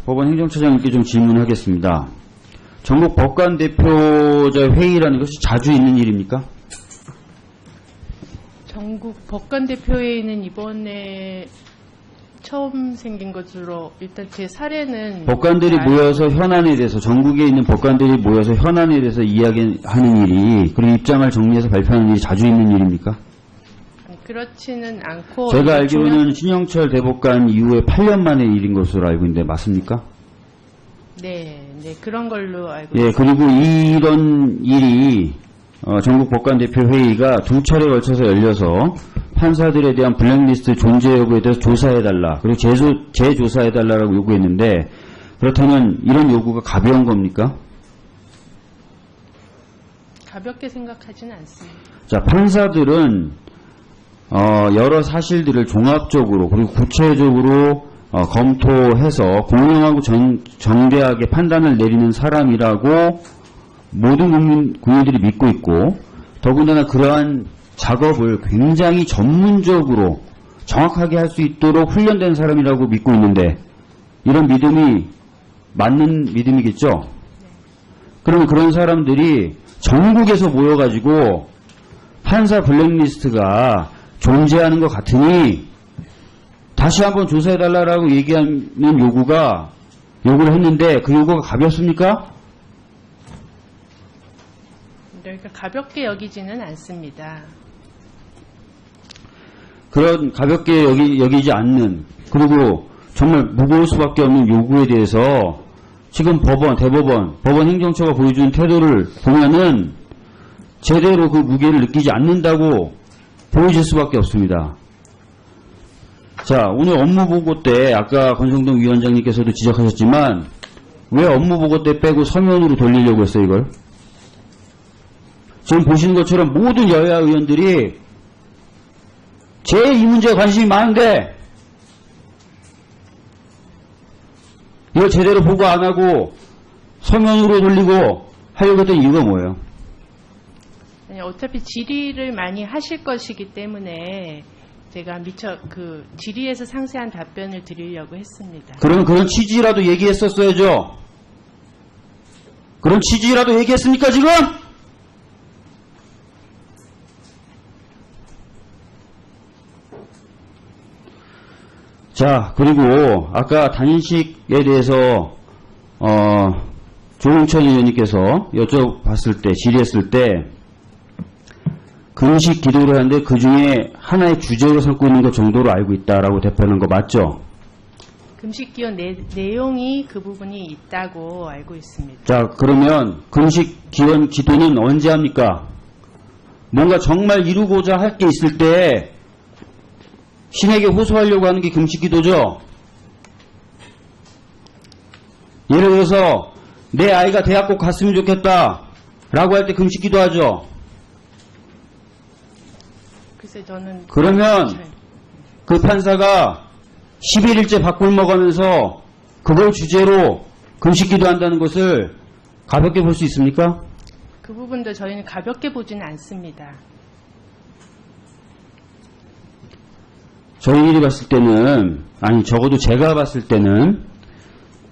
법원 행정처장님께 좀 질문하겠습니다. 전국 법관 대표자 회의라는 것이 자주 있는 일입니까? 전국 법관 대표회의는 이번에 처음 생긴 것으로 일단 제 사례는 법관들이 모여서 현안에 대해서 전국에 있는 법관들이 모여서 현안에 대해서 이야기하는 일이 그리고 입장을 정리해서 발표하는 일이 자주 있는 일입니까? 그렇지는 않고 제가 알기로는 신영철 대법관 이후에 8년 만의 일인 것으로 알고 있는데 맞습니까? 네, 그런 걸로 알고 예, 있습니다. 그리고 이런 일이 전국 법관 대표 회의가 두 차례 걸쳐서 열려서 판사들에 대한 블랙리스트 존재 여부에 대해서 조사해달라, 그리고 재조사해달라고 요구했는데, 그렇다면 이런 요구가 가벼운 겁니까? 가볍게 생각하지는 않습니다. 자, 판사들은 여러 사실들을 종합적으로 그리고 구체적으로 검토해서 공정하고 정대하게 판단을 내리는 사람이라고 모든 국민들이 믿고 있고, 더군다나 그러한 작업을 굉장히 전문적으로 정확하게 할 수 있도록 훈련된 사람이라고 믿고 있는데, 이런 믿음이 맞는 믿음이겠죠? 그러면 그런 사람들이 전국에서 모여가지고 판사 블랙리스트가 존재하는 것 같으니 다시 한번 조사해달라고 얘기하는 요구를 했는데 그 요구가 가볍습니까? 그러니까 가볍게 여기지는 않습니다. 그런 가볍게 여기지 않는, 그리고 정말 무거울 수밖에 없는 요구에 대해서 지금 대법원 행정처가 보여준 태도를 보면은 제대로 그 무게를 느끼지 않는다고 보여질 수밖에 없습니다. 자, 오늘 업무보고 때 아까 권성동 위원장님께서도 지적하셨지만 왜 업무보고 때 빼고 서면으로 돌리려고 했어요, 이걸? 지금 보시는 것처럼 모든 여야 의원들이 제일 이 문제에 관심이 많은데 이걸 제대로 보고 안 하고 서면으로 돌리고 하려고 했던 이유가 뭐예요? 어차피 질의를 많이 하실 것이기 때문에 제가 미처 그 질의에서 상세한 답변을 드리려고 했습니다. 그러면 그런 취지라도 얘기했었어야죠. 그런 취지라도 얘기했습니까, 지금? 자, 그리고 아까 단식에 대해서 조홍천 의원님께서 여쭤봤을 때, 질의했을 때 금식 기도를 하는데 그 중에 하나의 주제로 삼고 있는 것 정도로 알고 있다라고 대표하는 거 맞죠? 금식 기원 내용이 그 부분이 있다고 알고 있습니다. 자, 그러면 금식 기원 기도는 언제 합니까? 뭔가 정말 이루고자 할 게 있을 때 신에게 호소하려고 하는 게 금식 기도죠? 예를 들어서 내 아이가 대학 꼭 갔으면 좋겠다 라고 할 때 금식 기도하죠? 글쎄 저는 그러면 그 판사가 11일째 밥꿀 먹으면서 그걸 주제로 금식 기도한다는 것을 가볍게 볼 수 있습니까? 그 부분도 저희는 가볍게 보지는 않습니다. 저희들이 봤을 때는, 아니 적어도 제가 봤을 때는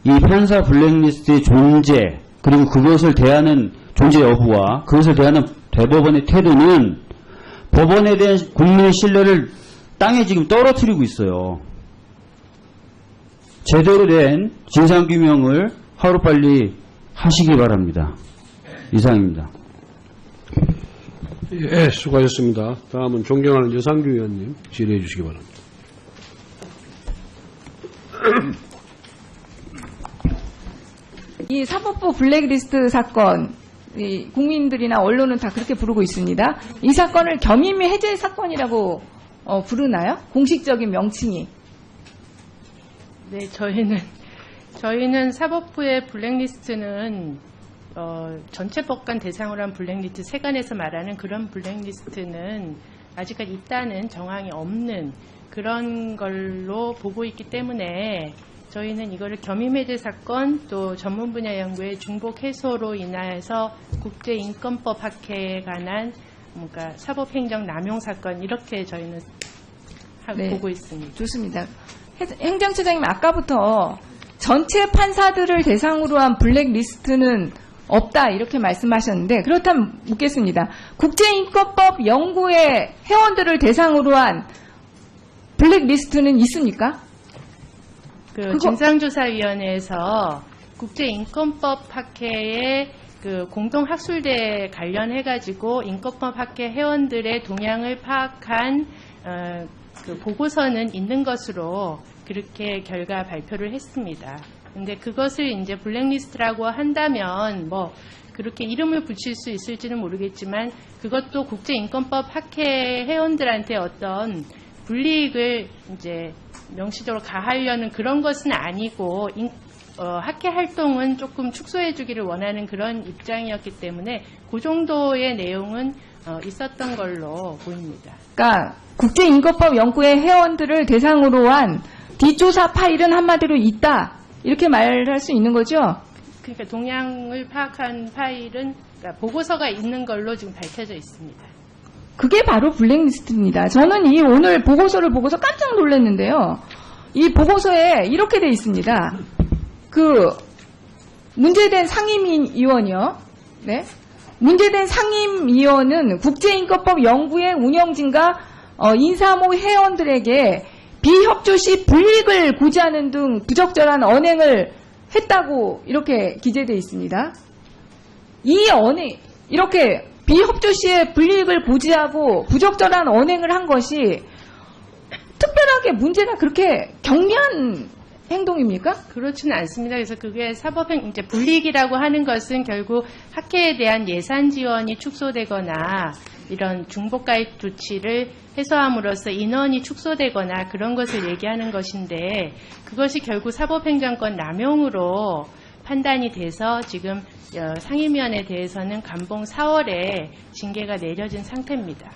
이 판사 블랙리스트의 존재, 그리고 그것을 대하는 존재 여부와 그것을 대하는 대법원의 태도는 법원에 대한 국민의 신뢰를 땅에 지금 떨어뜨리고 있어요. 제대로 된 진상규명을 하루빨리 하시기 바랍니다. 이상입니다. 예, 수고하셨습니다. 다음은 존경하는 여상규 의원님 질의해 주시기 바랍니다. 이 사법부 블랙리스트 사건, 국민들이나 언론은 다 그렇게 부르고 있습니다. 이 사건을 겸임의 해제 사건이라고 부르나요? 공식적인 명칭이. 네, 저희는 사법부의 블랙리스트는 전체 법관 대상으로 한 블랙리스트, 세간에서 말하는 그런 블랙리스트는 아직까지 있다는 정황이 없는 그런 걸로 보고 있기 때문에 저희는 이거를 겸임해제 사건, 또 전문 분야 연구의 중복 해소로 인해서 국제인권법 학회에 관한 뭔가 사법행정 남용 사건, 이렇게 저희는 네, 보고 있습니다. 좋습니다. 행정처장님 아까부터 전체 판사들을 대상으로 한 블랙리스트는 없다 이렇게 말씀하셨는데 그렇다면 묻겠습니다. 국제인권법 연구회 회원들을 대상으로 한 블랙리스트는 있습니까? 그거- 진상조사위원회에서 국제인권법 학회의 그 공동학술대 관련해가지고 인권법 학회 회원들의 동향을 파악한 그 보고서는 있는 것으로 그렇게 결과 발표를 했습니다. 근데 그것을 이제 블랙리스트라고 한다면 뭐 그렇게 이름을 붙일 수 있을지는 모르겠지만 그것도 국제인권법 학회 회원들한테 어떤 불이익을 이제 명시적으로 가하려는 그런 것은 아니고 학회 활동은 조금 축소해주기를 원하는 그런 입장이었기 때문에 그 정도의 내용은 있었던 걸로 보입니다. 그러니까 국제인권법 연구회 회원들을 대상으로 한 뒷조사 파일은 한마디로 있다 이렇게 말할 수 있는 거죠? 그러니까 동향을 파악한 파일은 그러니까 보고서가 있는 걸로 지금 밝혀져 있습니다. 그게 바로 블랙리스트입니다. 저는 이 오늘 보고서를 보고서 깜짝 놀랐는데요. 이 보고서에 이렇게 돼 있습니다. 그 문제된 상임위원이요. 네. 문제된 상임위원은 국제인권법 연구회 운영진과 인사모 회원들에게 비협조 시 불이익을 고지하는 등 부적절한 언행을 했다고 이렇게 기재되어 있습니다. 이 언행, 이렇게 비협조 시에 불이익을 고지하고 부적절한 언행을 한 것이 특별하게 문제가 그렇게 경미한 행동입니까? 그렇지는 않습니다. 그래서 그게 사법행 이제 불이익이라고 하는 것은 결국 학회에 대한 예산 지원이 축소되거나 이런 중복가입 조치를 해소함으로써 인원이 축소되거나 그런 것을 얘기하는 것인데 그것이 결국 사법행정권 남용으로 판단이 돼서 지금 상임위원에 대해서는 감봉 4월에 징계가 내려진 상태입니다.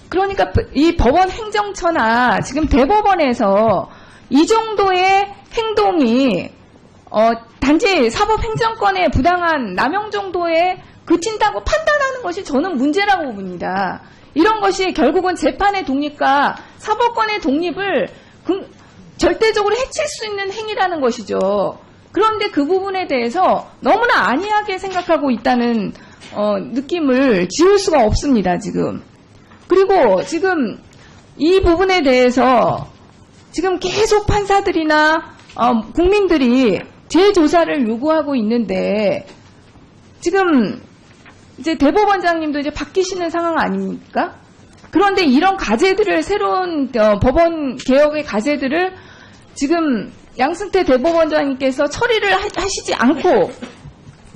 그러니까 이 법원 행정처나 지금 대법원에서 이 정도의 행동이 단지 사법행정권의 부당한 남용 정도에 그친다고 판단하는 것이 저는 문제라고 봅니다. 이런 것이 결국은 재판의 독립과 사법권의 독립을 절대적으로 해칠 수 있는 행위라는 것이죠. 그런데 그 부분에 대해서 너무나 안이하게 생각하고 있다는 느낌을 지울 수가 없습니다, 지금. 그리고 지금 이 부분에 대해서 지금 계속 판사들이나 국민들이 재조사를 요구하고 있는데 지금 이제 대법원장님도 이제 바뀌시는 상황 아닙니까? 그런데 이런 과제들을 새로운 법원 개혁의 과제들을 지금 양승태 대법원장님께서 처리를 하시지 않고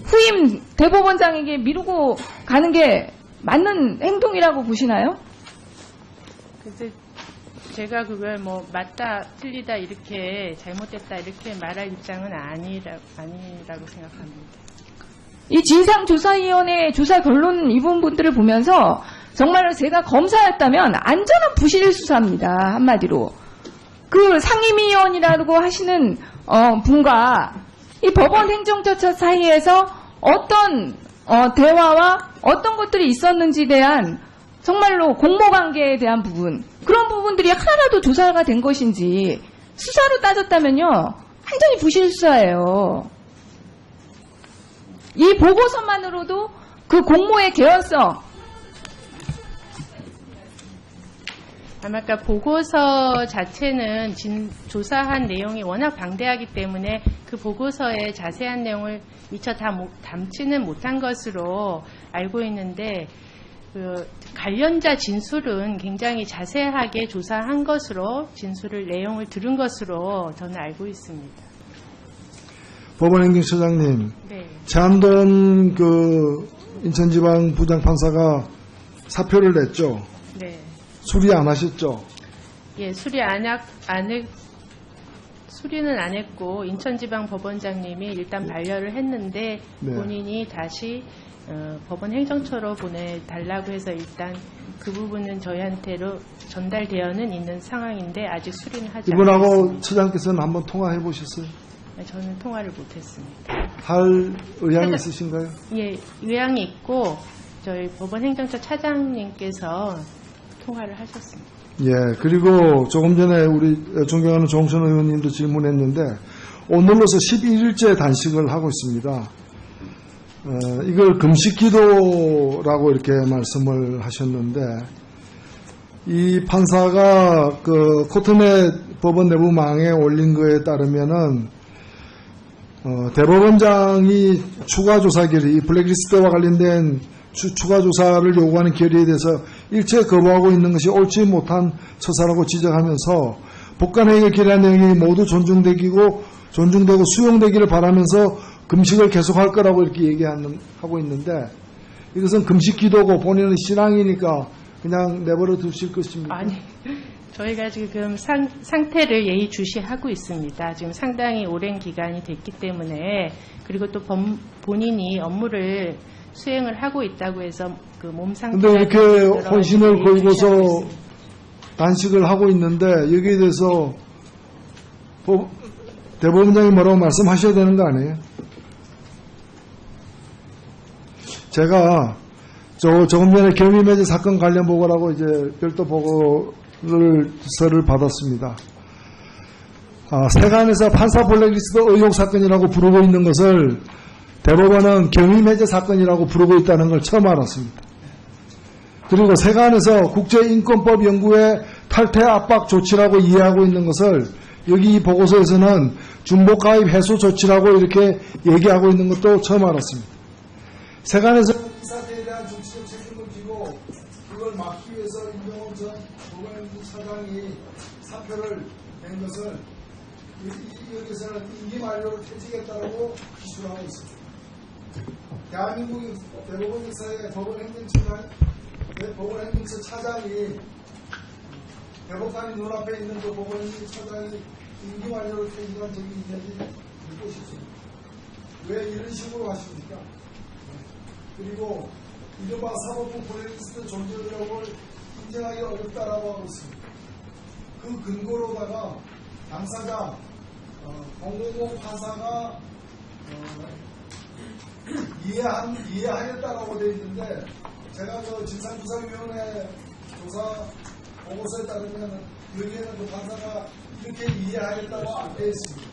후임 대법원장에게 미루고 가는 게 맞는 행동이라고 보시나요? 그래서 제가 그걸 뭐 맞다, 틀리다 이렇게 잘못됐다 이렇게 말할 입장은 아니라고 생각합니다. 이 진상조사위원회 조사 결론 이 부분들을 보면서 정말로 제가 검사였다면 안전한 부실 수사입니다. 한마디로. 그 상임위원이라고 하시는 분과 이 법원 행정처처 사이에서 어떤 대화와 어떤 것들이 있었는지에 대한 정말로 공모관계에 대한 부분 그런 부분들이 하나라도 조사가 된 것인지 수사로 따졌다면요. 완전히 부실 수사예요. 이 보고서만으로도 그 공모의 개연성 아마 아까 보고서 자체는 조사한 내용이 워낙 방대하기 때문에 그 보고서의 자세한 내용을 미처 다 담지는 못한 것으로 알고 있는데 그 관련자 진술은 굉장히 자세하게 조사한 것으로 진술을 내용을 들은 것으로 저는 알고 있습니다. 법원행정처장님, 네. 최한돈 그 인천지방 부장판사가 사표를 냈죠. 네. 수리 안 하셨죠. 예, 수리는 안 했고 인천지방법원장님이 일단 반려를 했는데 네. 본인이 다시 법원 행정처로 보내달라고 해서 일단 그 부분은 저희한테로 전달되어는 있는 상황인데 아직 수리는 하지 이분하고 않았습니다. 처장께서는 한번 통화해 보셨어요? 저는 통화를 못했습니다. 할 의향이 있으신가요? 예, 의향이 있고 저희 법원 행정처 차장님께서 통화를 하셨습니다. 예, 그리고 조금 전에 우리 존경하는 정선 의원님도 질문했는데 오늘로서 11일째 단식을 하고 있습니다. 이걸 금식기도라고 이렇게 말씀을 하셨는데, 이 판사가 그 코트넷 법원 내부망에 올린 거에 따르면은 대법원장이 추가 조사 결의, 이 블랙리스트와 관련된 추가 조사를 요구하는 결의에 대해서 일체 거부하고 있는 것이 옳지 못한 처사라고 지적하면서 법관회의가 결의한 내용이 모두 존중되고 수용되기를 바라면서 금식을 계속할 거라고 이렇게 얘기하고 있는데, 이것은 금식기도고 본인은 신앙이니까 그냥 내버려 두실 것입니까? 아니, 저희가 지금 상태를 예의주시하고 있습니다. 지금 상당히 오랜 기간이 됐기 때문에, 그리고 또 본인이 업무를 수행을 하고 있다고 해서 그 몸 상태가 근데 이렇게 혼신을 걸고서 단식을 하고 있는데, 여기에 대해서 대법원장이 뭐라고 말씀하셔야 되는 거 아니에요? 제가 조금 전에 경위매제 사건 관련 보고라고 이제 별도 보고서를 받았습니다. 세간에서 판사 블랙리스트 의혹 사건이라고 부르고 있는 것을 대법원은 경위매제 사건이라고 부르고 있다는 걸 처음 알았습니다. 그리고 세간에서 국제인권법 연구의 탈퇴 압박 조치라고 이해하고 있는 것을 여기 이 보고서에서는 중복가입 해소 조치라고 이렇게 얘기하고 있는 것도 처음 알았습니다. 세간에서 이 사태에 대한 정치적 책임을 지고 그걸 막기 위해서 임종원 전 법원행정 차장이 사표를 낸 것을 여기서는 임기 만료로 퇴직했다고 기술하고 있습니다. 대한민국 대법원 역사의 법원행정처 차장이 대법관이 눈앞에 있는 그 법원행정 차장이 임기 만료로 퇴직한 적이 있는지 묻고 싶습니다. 왜 이런 식으로 하십니까? 그리고 이른바 사법부 블랙리스트 존재 의혹을 인정하기 어렵다라고 하고 있습니다. 그 근거로다가 당사자 000 판사가 이해하였다라고 되어 있는데, 제가 그 진상조사위원회 조사 보고서에 따르면 여기에는 그 판사가 이렇게 이해하였다고 안 되어 있습니다.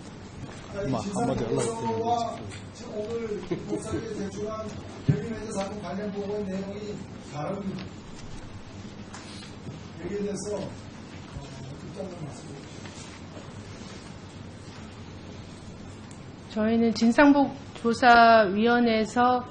그러니까 이 진상조사와 지금 오늘 목사님에 제출한 경위매제 사건 관련 보고의 내용이 다릅니다. 여기에 대해서 입장을 말씀해 주십시오. 저희는 진상조사위원회에서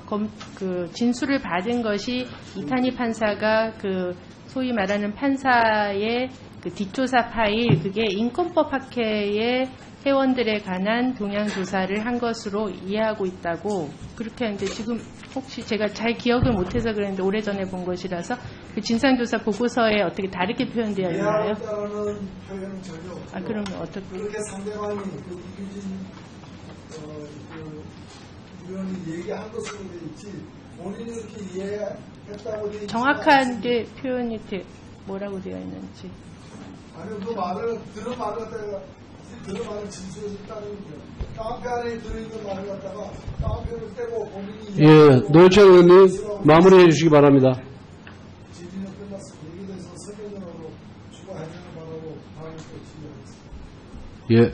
그 진술을 받은 것이 이탄희 판사가 그 소위 말하는 판사의 그 뒷조사 파일, 그게 인권법 학회의 회원들에 관한 동향 조사를 한 것으로 이해하고 있다고 그렇게 하는데, 지금 혹시 제가 잘 기억을 못해서 그랬는데 오래전에 본 것이라서 그 진상조사 보고서에 어떻게 다르게 표현되어 있나요? 이해하였다는 표현은 전혀 없고요. 그러면 어떻게? 그렇게 상대방이 그 이규진 위원이 얘기한 것으로 되어 있지, 본인이 이렇게 이해했다고 되어 있지 정확한 게 표현이 뭐라고 되어 있는지. 아니요, 그 말을 들은 말을 갖다가 들은 말을 진술했다는 거죠. 다운표 안에 들어있는 말을 갖다가 다운표를 떼고 본인이 예, 노회찬 의원님 마무리해 주시기 바랍니다. 질의는 끝났습니다. 여기에 대해서 설명으로 추가 해명을 바라고 다음에 또 질의하겠습니다. 예.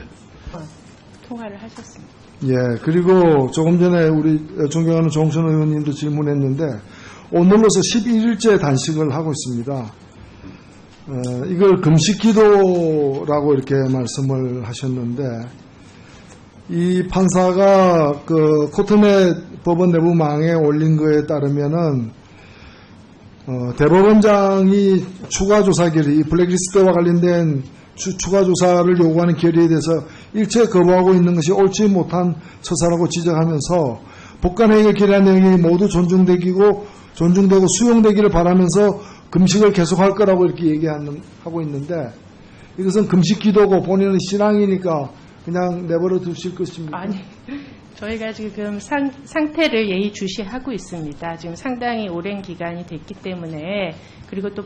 통화를 하셨습니다. 예, 그리고 조금 전에 우리 존경하는 정선 의원님도 질문했는데, 오늘로서 11일째 단식을 하고 있습니다. 이걸 금식기도라고 이렇게 말씀을 하셨는데, 이 판사가 그 코트넷 법원 내부망에 올린 거에 따르면은 대법원장이 추가 조사 결의, 이 블랙리스트와 관련된 추가 조사를 요구하는 결의에 대해서 일체 거부하고 있는 것이 옳지 못한 처사라고 지적하면서 법관회의가 결의한 내용이 모두 존중되고 수용되기를 바라면서 금식을 계속할 거라고 이렇게 얘기하고 있는데, 이것은 금식기도고 본인은 신앙이니까 그냥 내버려 두실 것입니까? 아니, 저희가 지금 상태를 예의주시하고 있습니다. 지금 상당히 오랜 기간이 됐기 때문에, 그리고 또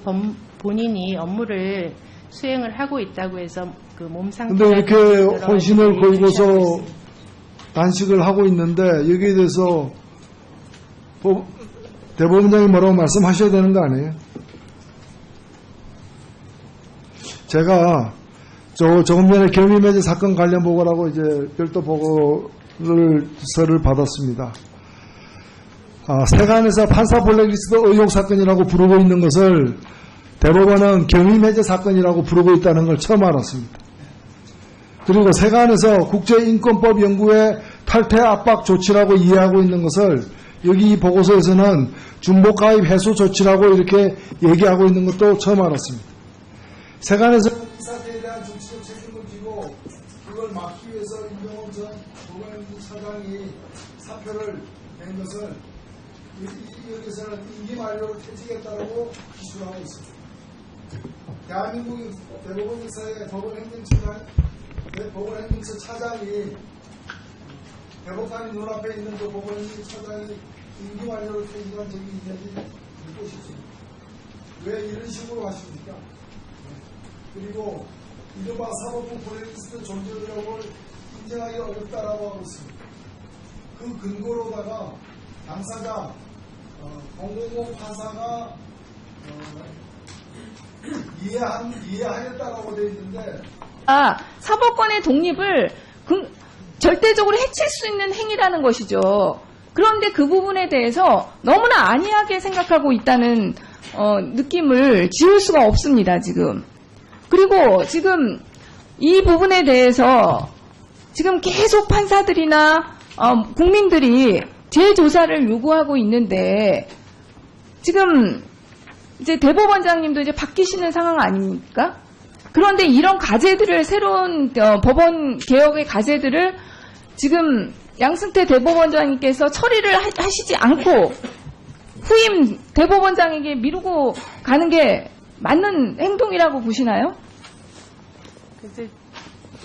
본인이 업무를 수행을 하고 있다고 해서 그 몸 상태가 근데 이렇게 혼신을 걸고서 단식을 하고 있는데, 여기에 대해서 대법원장이 뭐라고 말씀하셔야 되는 거 아니에요? 제가 조금 전에 경위매제 사건 관련 보고라고 이제 별도 보고서를 받았습니다. 세간에서 판사 블랙리스트 의혹 사건이라고 부르고 있는 것을 대법원은 경위매제 사건이라고 부르고 있다는 걸 처음 알았습니다. 그리고 세간에서 국제인권법 연구의 탈퇴 압박 조치라고 이해하고 있는 것을 여기 이 보고서에서는 중복가입 해소 조치라고 이렇게 얘기하고 있는 것도 처음 알았습니다. 세간에서 이 사태에 대한 정치적 책임을 지고 그걸 막기 위해서 임종원 전 보건행정 차장이 사표를 낸 것을 여기서는 임기 만료로 퇴직했다고 기술하고 있습니다. 대한민국 대법원 역사의 법원행정처 차장이 대법관이 눈앞에 있는 그 법원행정 차장이 임기 만료로 퇴직한 적이 있는지 묻고 싶습니다. 왜 이런 식으로 하십니까? 그리고 이른바 사법부 블랙리스트 존재 의혹을 인정하기 어렵다라고 하고 있습니다. 그 근거로다가 당사자 000 판사가 이해하였다라고 되어 있는데 사법권의 독립을 절대적으로 해칠 수 있는 행위라는 것이죠. 그런데 그 부분에 대해서 너무나 안이하게 생각하고 있다는 느낌을 지울 수가 없습니다, 지금. 그리고 지금 이 부분에 대해서 지금 계속 판사들이나 국민들이 재조사를 요구하고 있는데 지금 이제 대법원장님도 이제 바뀌시는 상황 아닙니까? 그런데 이런 과제들을 새로운 법원 개혁의 과제들을 지금 양승태 대법원장님께서 처리를 하시지 않고 후임 대법원장에게 미루고 가는 게 맞는 행동이라고 보시나요? 그래서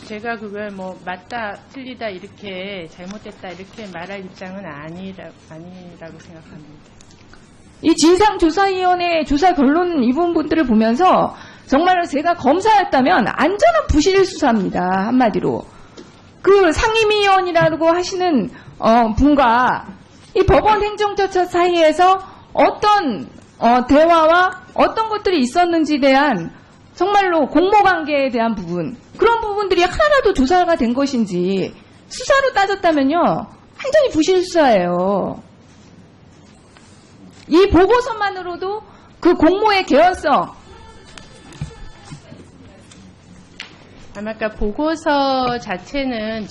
제가 그걸 뭐 맞다, 틀리다 이렇게 잘못됐다 이렇게 말할 입장은 아니라고 생각합니다. 이 진상조사위원회 조사 결론 이 부분들을 보면서 정말로 제가 검사였다면 안전한 부실 수사입니다. 한마디로. 그 상임위원이라고 하시는 분과 이 법원 행정처 사이에서 어떤 대화와 어떤 것들이 있었는지에 대한 정말로 공모관계에 대한 부분, 그런 부분들이 하나라도 조사가 된 것인지 수사로 따졌다면요 완전히 부실 수사예요. 이 보고서만으로도 그 공모의 개연성, 아마 아까 보고서 자체는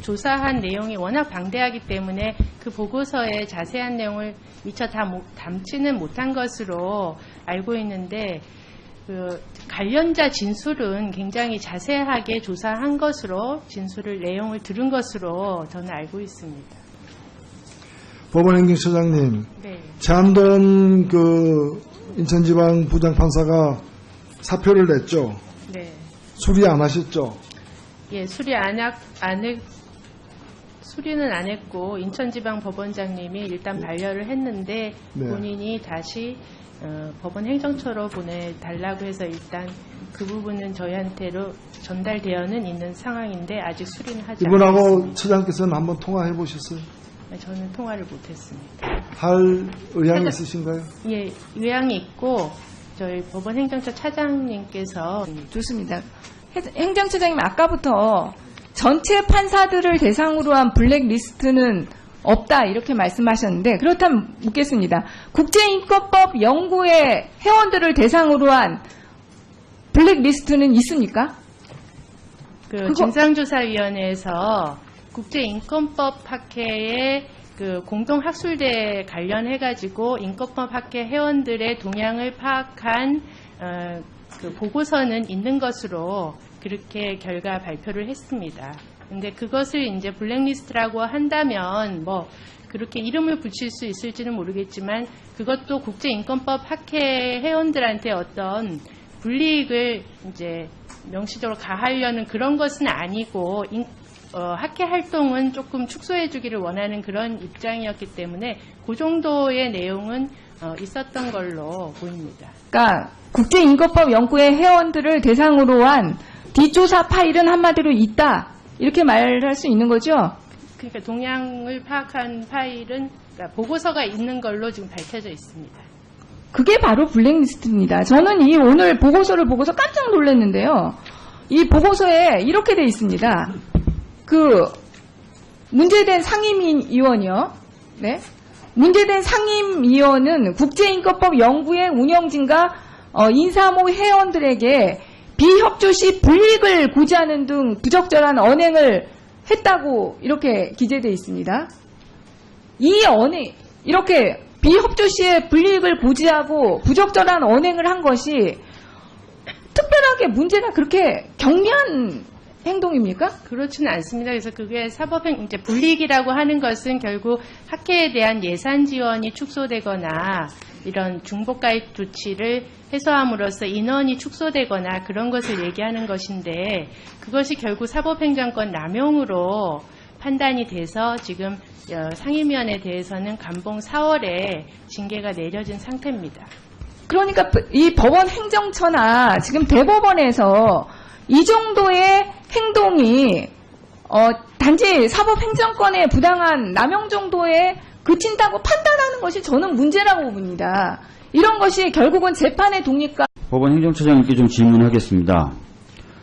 조사한 내용이 워낙 방대하기 때문에 그 보고서의 자세한 내용을 미처 다 담지는 못한 것으로 알고 있는데 그 관련자 진술은 굉장히 자세하게 조사한 것으로 진술을 내용을 들은 것으로 저는 알고 있습니다. 법원행정처장님, 네. 최한돈 그 인천지방 부장판사가 사표를 냈죠. 네. 수리 안 하셨죠? 예, 수리는 안 했고 인천지방법원장님이 일단 반려를 했는데 네. 본인이 다시 법원 행정처로 보내달라고 해서 일단 그 부분은 저희한테로 전달되어는 있는 상황인데 아직 수리는 하지 이분하고 않았습니다. 처장께서는 한번 통화해 보셨어요? 저는 통화를 못했습니다. 할 의향이 있으신가요? 예, 의향이 있고 저희 법원 행정처 차장님께서 좋습니다. 행정처장님 아까부터 전체 판사들을 대상으로 한 블랙리스트는 없다 이렇게 말씀하셨는데 그렇다면 묻겠습니다. 국제인권법 연구의 회원들을 대상으로 한 블랙리스트는 있습니까? 진상조사위원회에서 국제인권법 학회의 그 공동학술대에 관련해가지고 인권법 학회 회원들의 동향을 파악한 그 보고서는 있는 것으로 그렇게 결과 발표를 했습니다. 근데 그것을 이제 블랙리스트라고 한다면 뭐 그렇게 이름을 붙일 수 있을지는 모르겠지만 그것도 국제인권법 학회 회원들한테 어떤 불이익을 이제 명시적으로 가하려는 그런 것은 아니고 학회 활동은 조금 축소해 주기를 원하는 그런 입장이었기 때문에 그 정도의 내용은 있었던 걸로 보입니다. 그러니까 국제인권법 연구의 회원들을 대상으로 한 뒷조사 파일은 한마디로 있다 이렇게 말할 수 있는 거죠? 그러니까 동향을 파악한 파일은 그러니까 보고서가 있는 걸로 지금 밝혀져 있습니다. 그게 바로 블랙리스트입니다. 저는 이 오늘 보고서를 보고서 깜짝 놀랐는데요. 이 보고서에 이렇게 돼 있습니다. 그 문제된 상임위원이요. 네. 문제된 상임위원은 국제인권법 연구의 운영진과 인사모 회원들에게 비협조 시 불이익을 고지하는 등 부적절한 언행을 했다고 이렇게 기재되어 있습니다. 이 언행, 이렇게 비협조 시에 불이익을 고지하고 부적절한 언행을 한 것이 특별하게 문제가 그렇게 경미한 행동입니까? 그렇지는 않습니다. 그래서 그게 이제 불이익이라고 하는 것은 결국 학회에 대한 예산 지원이 축소되거나 이런 중복가입 조치를 해소함으로써 인원이 축소되거나 그런 것을 얘기하는 것인데, 그것이 결국 사법행정권 남용으로 판단이 돼서 지금 상임위원에 대해서는 감봉 4월에 징계가 내려진 상태입니다. 그러니까 이 법원 행정처나 지금 대법원에서 이 정도의 행동이 단지 사법행정권의 부당한 남용 정도에 그친다고 판단하는 것이 저는 문제라고 봅니다. 이런 것이 결국은 재판의 독립과 법원 행정처장님께 좀 질문하겠습니다.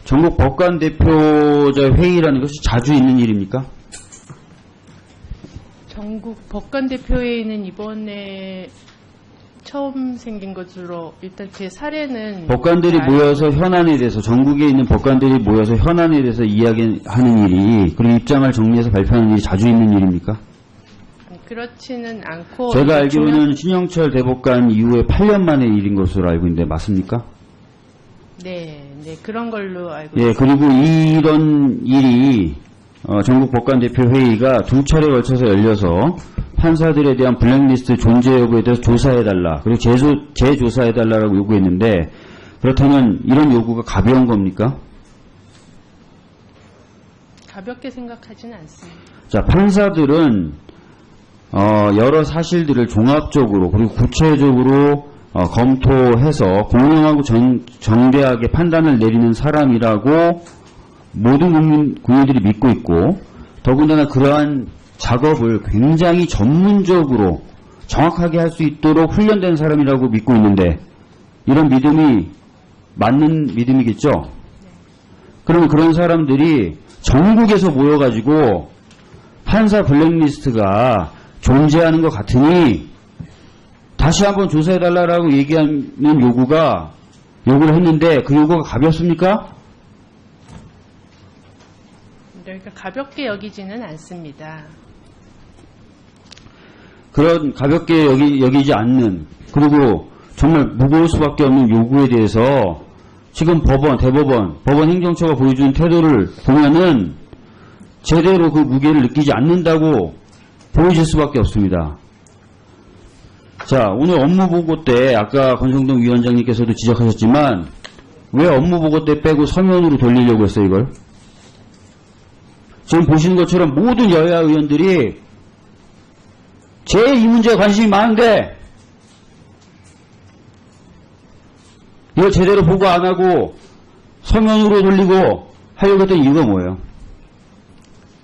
전국 법관 대표자 회의라는 것이 자주 있는 일입니까? 전국 법관 대표회의는 이번에 처음 생긴 것으로 일단 제 사례는 법관들이 모여서 현안에 대해서, 전국에 있는 법관들이 모여서 현안에 대해서 이야기하는 일이, 그리고 입장을 정리해서 발표하는 일이 자주 있는 일입니까? 그렇지는 않고, 제가 알기로는 신영철 대법관 이후에 8년 만의 일인 것으로 알고 있는데 맞습니까? 네, 그런 걸로 알고 예, 있습니다. 그리고 이런 일이 전국 법관 대표 회의가 두 차례 걸쳐서 열려서 판사들에 대한 블랙리스트 존재 여부에 대해서 조사해달라, 그리고 재조사해달라고 요구했는데, 그렇다면 이런 요구가 가벼운 겁니까? 가볍게 생각하지는 않습니다. 자, 판사들은 여러 사실들을 종합적으로 그리고 구체적으로 검토해서 공정하고 정대하게 판단을 내리는 사람이라고 모든 국민들이 믿고 있고, 더군다나 그러한 작업을 굉장히 전문적으로 정확하게 할 수 있도록 훈련된 사람이라고 믿고 있는데, 이런 믿음이 맞는 믿음이겠죠? 그러면 그런 사람들이 전국에서 모여가지고 판사 블랙리스트가 존재하는 것 같으니 다시 한번 조사해달라고 얘기하는 요구를 했는데, 그 요구가 가볍습니까? 그러니까 가볍게 여기지는 않습니다. 그런 가볍게 여기지 않는, 그리고 정말 무거울 수밖에 없는 요구에 대해서 지금 대법원 행정처가 보여준 태도를 보면은 제대로 그 무게를 느끼지 않는다고 보여질 수밖에 없습니다. 자, 오늘 업무보고 때 아까 권성동 위원장님께서도 지적하셨지만 왜 업무보고 때 빼고 서면으로 돌리려고 했어요, 이걸? 지금 보시는 것처럼 모든 여야 의원들이 제일 이 문제에 관심이 많은데 이걸 제대로 보고 안 하고 서면으로 돌리고 하려고 했던 이유가 뭐예요?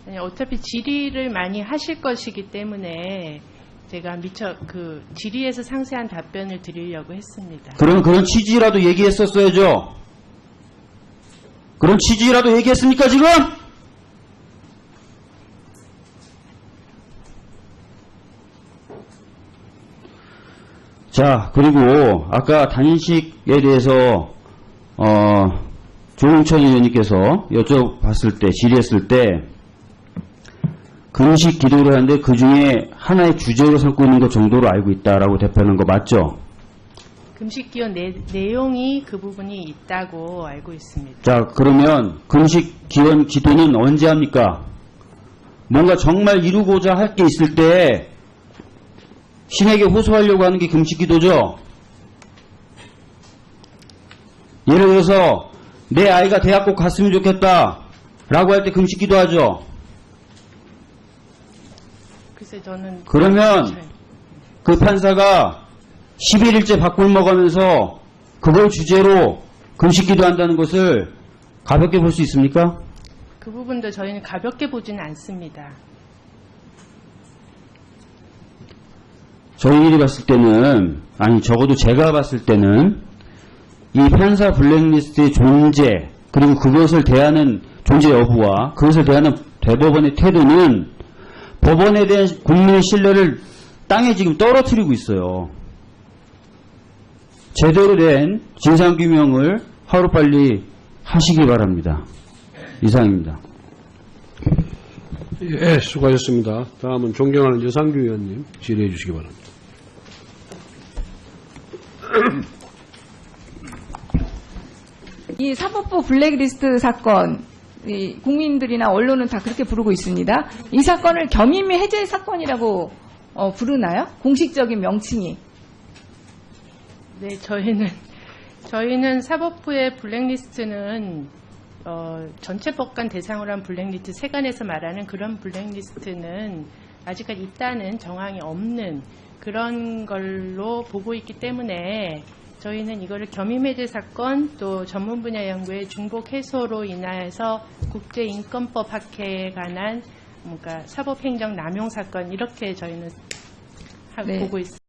아니, 어차피 질의를 많이 하실 것이기 때문에 제가 질의에서 상세한 답변을 드리려고 했습니다. 그러면 그런 취지라도 얘기했었어야죠. 그런 취지라도 얘기했습니까, 지금? 자, 그리고 아까 단식에 대해서 조홍천 의원님께서 여쭤봤을 때, 질의했을 때 금식 기도를 하는데 그 중에 하나의 주제로 삼고 있는 것 정도로 알고 있다라고 대표하는 거 맞죠? 금식 기원 내용이 그 부분이 있다고 알고 있습니다. 자, 그러면 금식 기원 기도는 언제 합니까? 뭔가 정말 이루고자 할 게 있을 때 신에게 호소하려고 하는 게 금식 기도죠. 예를 들어서 내 아이가 대학 꼭 갔으면 좋겠다 라고 할 때 금식 기도하죠. 글쎄 저는 그러면 그 판사가 11일째 밥꿀 먹으면서 그걸 주제로 금식 기도한다는 것을 가볍게 볼 수 있습니까? 그 부분도 저희는 가볍게 보지는 않습니다. 저희들이 봤을 때는, 아니 적어도 제가 봤을 때는 이 판사 블랙리스트의 존재, 그리고 그것을 대하는 존재 여부와 그것을 대하는 대법원의 태도는 법원에 대한 국민의 신뢰를 땅에 지금 떨어뜨리고 있어요. 제대로 된 진상규명을 하루빨리 하시기 바랍니다. 이상입니다. 예, 수고하셨습니다. 다음은 존경하는 여상규 의원님 질의해 주시기 바랍니다. 이 사법부 블랙리스트 사건, 이 국민들이나 언론은 다 그렇게 부르고 있습니다. 이 사건을 겸임의 해제 사건이라고 부르나요? 공식적인 명칭이. 네, 저희는 사법부의 블랙리스트는 전체 법관 대상으로 한 블랙리스트 세간에서 말하는 그런 블랙리스트는 아직까지 있다는 정황이 없는 그런 걸로 보고 있기 때문에 저희는 이거를 겸임해제 사건 또 전문 분야 연구의 중복 해소로 인해서 국제인권법 학회에 관한 뭔가 사법행정 남용 사건 이렇게 저희는 네. 보고 있습니다.